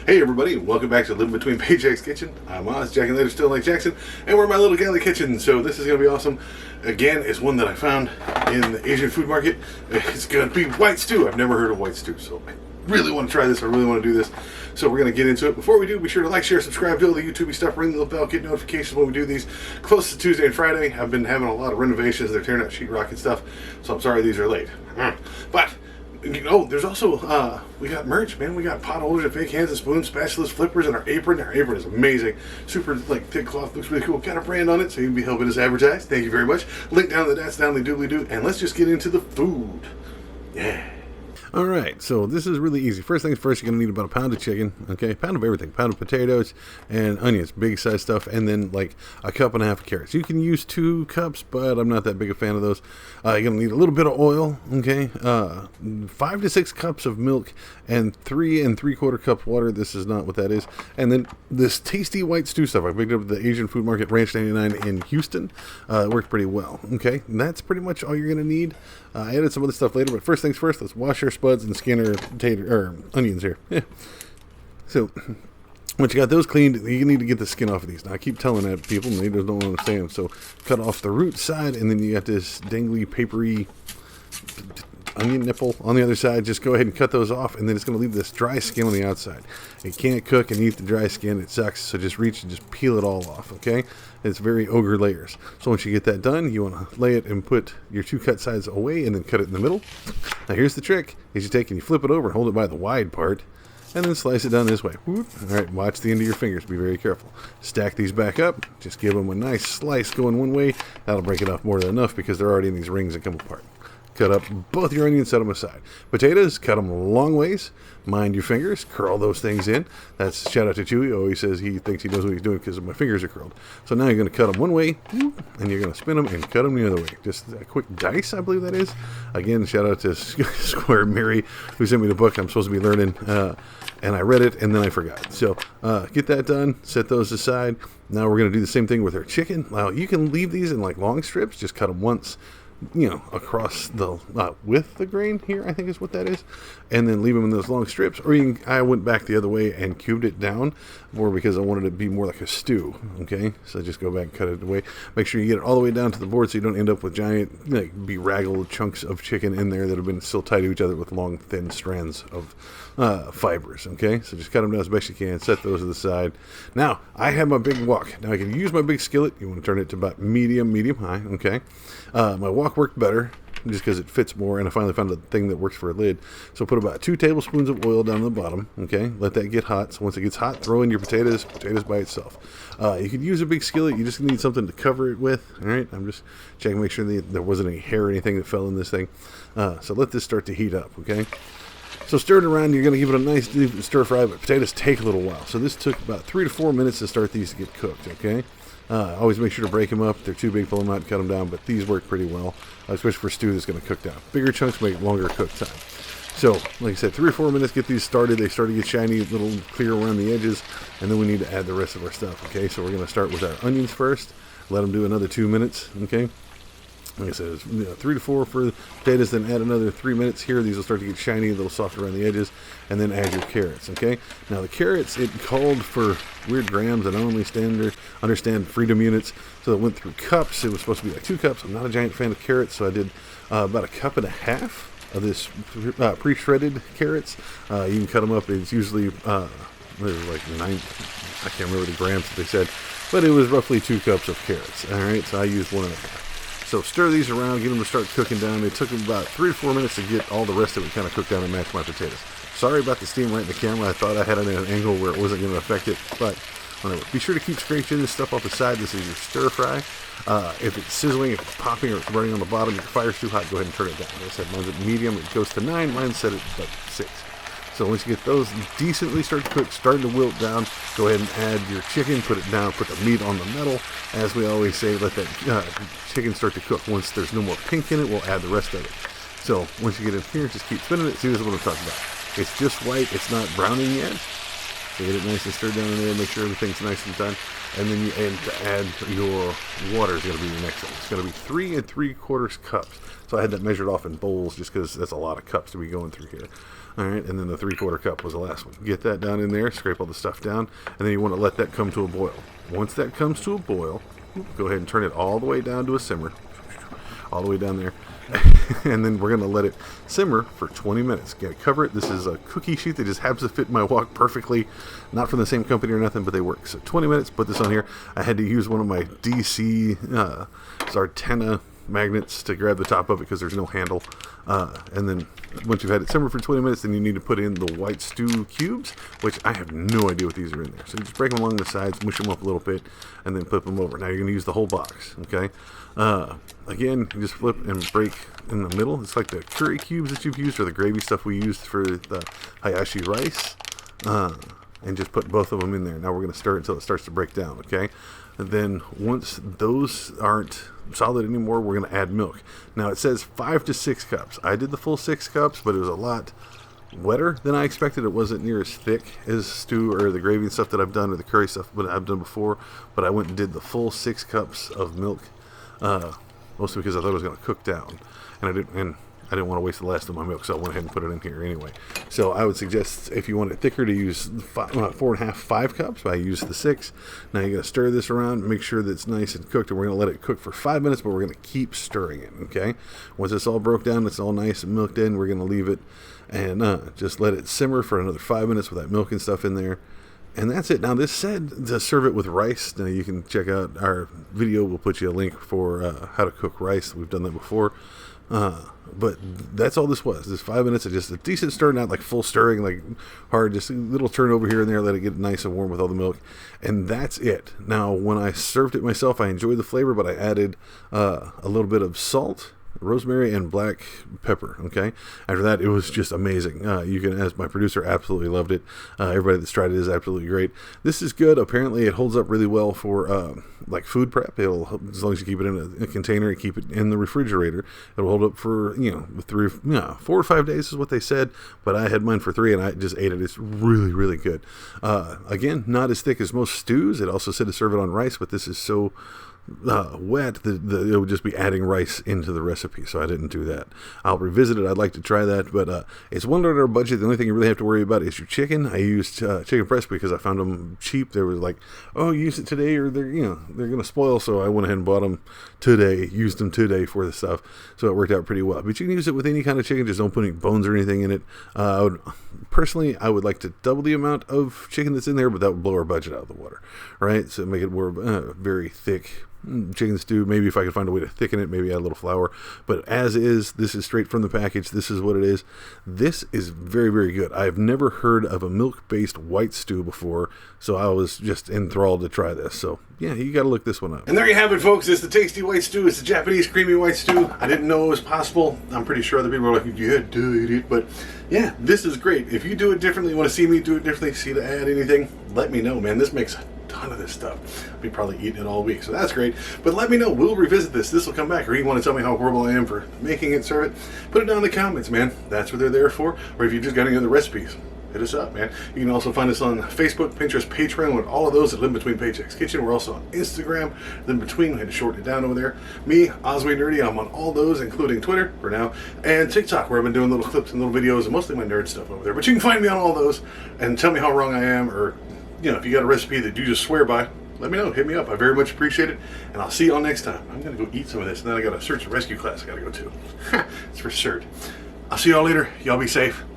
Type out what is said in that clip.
Hey everybody, welcome back to Living Between Paychecks Kitchen. I'm Oz, Jack and Later Still Like Jackson, and we're in my little galley kitchen, so this is going to be awesome. Again, it's one that I found in the Asian food market. It's going to be white stew. I've never heard of white stew, so I really want to try this. I really want to do this. So we're going to get into it. Before we do, be sure to like, share, subscribe, do all the YouTube stuff, ring the little bell, get notifications when we do these close to Tuesday and Friday. I've been having a lot of renovations. They're tearing out sheetrock and stuff, so I'm sorry these are late. But there's also, we got merch, man. We got pot holders and fake hands and spoons, spatulas, flippers, and our apron. Our apron is amazing. Super, thick cloth. Looks really cool. Got a brand on it, so you can be helping us advertise. Thank you very much. Link down in the dots, down the doobly-doo. And let's just get into the food. Yeah. All right, so this is really easy. First things first, you're going to need about a pound of chicken, okay? A pound of everything. Pound of potatoes and onions, big size stuff, and then a cup and a half of carrots. You can use 2 cups, but I'm not that big a fan of those. You're going to need a little bit of oil, okay? 5 to 6 cups of milk and 3 3/4 cups water. This is not what that is. And then this tasty white stew stuff. I picked up at the Asian food market, Ranch 99 in Houston. It worked pretty well, okay? And that's pretty much all you're going to need. I added some other stuff later, but first things first, let's wash our spuds and skin our onions here. Yeah. So, once you got those cleaned, you need to get the skin off of these. Now, I keep telling that to people, and they just don't understand. So, cut off the root side, and then you got this dangly, papery onion nipple on the other side. Just go ahead and cut those off, and then it's going to leave this dry skin on the outside. It can't cook and eat the dry skin. It sucks, so just reach and just peel it all off, okay? It's very ogre layers. So once you get that done, you want to lay it and put your 2 cut sides away and then cut it in the middle. Now here's the trick, is you take and you flip it over and hold it by the wide part, and then slice it down this way. Whoop. All right, watch the end of your fingers. Be very careful. Stack these back up. Just give them a nice slice going one way. That'll break it off more than enough because they're already in these rings that come apart. Cut up both your onions, set them aside. Potatoes, cut them long ways. Mind your fingers, curl those things in. That's shout out to Chewy. He always says he thinks he knows what he's doing because my fingers are curled. So now you're going to cut them one way, and you're going to spin them and cut them the other way. Just a quick dice, I believe that is. Again, shout out to Square Mary, who sent me the book I'm supposed to be learning, and I read it, and then I forgot. So get that done, set those aside. Now we're going to do the same thing with our chicken. Now, you can leave these in long strips, just cut them once, across the with the grain here, I think is what that is, and then leave them in those long strips. Or I went back the other way and cubed it down more because I wanted it to be more like a stew. Okay, so just go back and cut it away. Make sure you get it all the way down to the board so you don't end up with giant bedraggled chunks of chicken in there that have been still tied to each other with long thin strands of fibers. Okay, so just cut them down as best you can. Set those to the side. Now I have my big wok. Now I can use my big skillet. You want to turn it to about medium high. Okay, my wok worked better just because it fits more, and I finally found a thing that works for a lid. So put about 2 tablespoons of oil down the bottom. Okay, let that get hot. So once it gets hot, throw in your potatoes by itself. You could use a big skillet. You just need something to cover it with. All right, I'm just checking, make sure there wasn't any hair or anything that fell in this thing. So let this start to heat up. Okay, so stir it around. You're going to give it a nice deep stir fry, but potatoes take a little while. So this took about 3 to 4 minutes to start these to get cooked. Okay. Always make sure to break them up. If they're too big, pull them out and cut them down, but these work pretty well, especially for stew that's going to cook down. Bigger chunks make longer cook time. So, like I said, 3 or 4 minutes, get these started. They start to get shiny, a little clear around the edges, and then we need to add the rest of our stuff, okay? So we're going to start with our onions first. Let them do another 2 minutes, okay? Like I said, it's 3 to 4 for the potatoes, then add another 3 minutes here. These will start to get shiny, a little softer around the edges, and then add your carrots, okay? Now, the carrots, it called for weird grams. I don't understand freedom units, so it went through cups. It was supposed to be 2 cups. I'm not a giant fan of carrots, so I did about 1.5 cups of this pre-shredded carrots. You can cut them up. It's usually, 9, I can't remember the grams that they said, but it was roughly 2 cups of carrots, all right? So I used 1.5. So stir these around, get them to start cooking down. It took them about 3 to 4 minutes to get all the rest of it kind of cooked down and match my potatoes. Sorry about the steam right in the camera. I thought I had it at an angle where it wasn't going to affect it, but whatever. Be sure to keep scraping this stuff off the side. This is your stir fry. If it's sizzling, if it's popping, or it's burning on the bottom, if your fire's too hot, go ahead and turn it down. Like I said, mine's at medium. It goes to 9. Mine's set at about 6. So once you get those decently started to cook, starting to wilt down, go ahead and add your chicken, put it down, put the meat on the metal. As we always say, let that chicken start to cook. Once there's no more pink in it, we'll add the rest of it. So once you get in here, just keep spinning it. See, this is what I'm talking about. It's just white. It's not browning yet. So get it nice and stirred down in there. Make sure everything's nice and done. And then you add your water is going to be your next thing. It's going to be 3 3/4 cups. So I had that measured off in bowls just because that's a lot of cups to be going through here. All right, and then the 3/4 cup was the last one. Get that down in there, scrape all the stuff down, and then you want to let that come to a boil. Once that comes to a boil, go ahead and turn it all the way down to a simmer, all the way down there. And then we're going to let it simmer for 20 minutes. Got to cover it. This is a cookie sheet that just happens to fit my wok perfectly. Not from the same company or nothing, but they work. So 20 minutes, put this on here. I had to use one of my DC Sartena magnets to grab the top of it because there's no handle. And then once you've had it simmer for 20 minutes, then you need to put in the white stew cubes, which I have no idea what these are in there. So you just break them along the sides, mush them up a little bit, and then flip them over. Now you're going to use the whole box, okay? Again, you just flip and break in the middle. It's like the curry cubes that you've used or the gravy stuff we used for the hayashi rice. And just put both of them in there. Now we're going to stir it until it starts to break down, okay? And then once those aren't solid anymore, we're going to add milk. Now it says 5 to 6 cups. I did the full 6 cups, but it was a lot wetter than I expected. It wasn't near as thick as stew or the gravy and stuff that I've done or the curry stuff that I've done before. But I went and did the full 6 cups of milk, mostly because I thought it was going to cook down, and I didn't want to waste the last of my milk, so I went ahead and put it in here anyway. So I would suggest, if you want it thicker, to use 4.5, 5 cups. I used the 6. Now you're going to stir this around, make sure that it's nice and cooked, and we're going to let it cook for 5 minutes, but we're going to keep stirring it, okay? Once it's all broke down, it's all nice and milked in, we're going to leave it and just let it simmer for another 5 minutes with that milk and stuff in there. And that's it. Now, this said to serve it with rice. Now, you can check out our video. We'll put you a link for how to cook rice. We've done that before. But that's all this was. This 5 minutes of just a decent stir, not like full stirring, like hard, just a little turn over here and there, let it get nice and warm with all the milk. And that's it. Now, when I served it myself, I enjoyed the flavor, but I added a little bit of salt, rosemary, and black pepper. Okay, after that, it was just amazing. You can, as my producer, absolutely loved it. Everybody that's tried it is absolutely great. This is good. Apparently it holds up really well for like food prep. It'll, as long as you keep it in a container and keep it in the refrigerator, it'll hold up for 4 or 5 days is what they said. But I had mine for 3 and I just ate it. It's really, really good. Again, not as thick as most stews. It also said to serve it on rice, but this is so wet that it would just be adding rice into the recipe, so I didn't do that. I'll revisit it. I'd like to try that, but it's $1 budget. The only thing you really have to worry about is your chicken. I used chicken breast because I found them cheap. There was like, oh, use it today or they're gonna spoil, so I went ahead and bought them today, used them today for the stuff, so it worked out pretty well. But you can use it with any kind of chicken, just don't put any bones or anything in it. I would like to double the amount of chicken that's in there, but that would blow our budget out of the water, right? So make it more very thick chicken stew. Maybe if I could find a way to thicken it, maybe add a little flour, but as is, this is straight from the package. This is what it is. This is very, very good. I've never heard of a milk-based white stew before, so I was just enthralled to try this. So yeah, you got to look this one up. And there you have it, folks. It's the tasty white stew. It's the Japanese creamy white stew. I didn't know it was possible. I'm pretty sure other people are like, yeah, dude, but yeah, this is great. If you do it differently, you want to see me do it differently, see to add anything, let me know, man. This makes ton of this stuff. I'll be probably eating it all week, so that's great. But let me know. We'll revisit this. This will come back. Or you want to tell me how horrible I am for making it, serve it, put it down in the comments, man. That's what they're there for. Or if you just got any other recipes, hit us up, man. You can also find us on Facebook, Pinterest, Patreon, with all of those that live between Paycheck's Kitchen. We're also on Instagram. Then between, I had to shorten it down over there. Me, Osway Nerdy, I'm on all those, including Twitter for now, and TikTok, where I've been doing little clips and little videos, and mostly my nerd stuff over there. But you can find me on all those and tell me how wrong I am, or if you got a recipe that you just swear by, let me know. Hit me up. I very much appreciate it. And I'll see you all next time. I'm going to go eat some of this. And then I got a search and rescue class I got to go to. It's for cert. I'll see you all later. Y'all be safe.